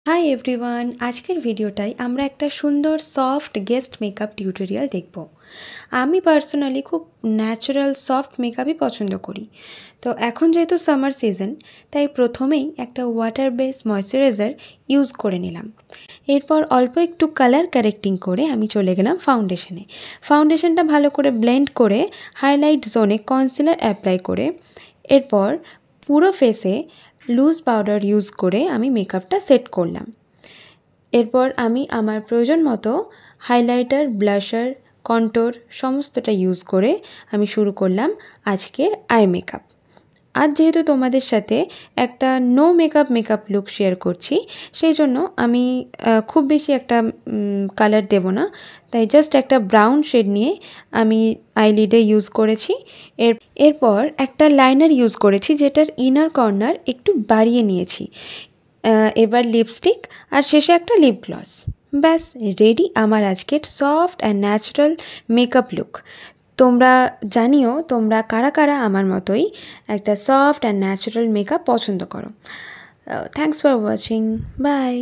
Hi everyone, আজকের ভিডিওটাই আমরা একটা সুন্দর সফট গেস্ট মেকআপ টিউটোরিয়াল দেখব। আমি পার্সোনালি খুব ন্যাচারাল সফট মেকআপই পছন্দ করি। তো এখন যেহেতু সামার সিজন, তাই প্রথমেই একটা ওয়াটার বেস ময়শ্চারাইজার ইউজ করে নিলাম। এরপর অল্প একটু কালার কারেক্টিং করে আমি চলে গেলাম ফাউন্ডেশনে। ফাউন্ডেশনটা ভালো করে ব্লেন্ড করে হাইলাইট জোনে কনসিলার অ্যাপ্লাই করে এরপর পুরো ফেসে লুজ পাউডার ইউজ করে আমি মেকআপটা সেট করলাম। এরপর আমি আমার প্রয়োজন মতো হাইলাইটার, ব্লাশার, কন্ট্যুর সমস্তটা ইউজ করে আমি শুরু করলাম আজকের আই মেকআপ। আজ যেহেতু তোমাদের সাথে একটা নো মেকআপ লুক শেয়ার করছি, সেই জন্য আমি খুব বেশি একটা কালার দেব না, তাই জাস্ট একটা ব্রাউন শেড নিয়ে আমি আইলিডে ইউজ করেছি। এরপর একটা লাইনার ইউজ করেছি, যেটার ইনার কর্নার একটু বাড়িয়ে নিয়েছি। এবার লিপস্টিক আর শেষে একটা লিপ গ্লস। ব্যাস রেডি আমার আজকের soft and natural makeup look. তোমরা জানিও তোমরা কারা কারা আমার মতোই একটা সফট অ্যান্ড ন্যাচারাল মেকআপ পছন্দ করো। Thanks for watching, by.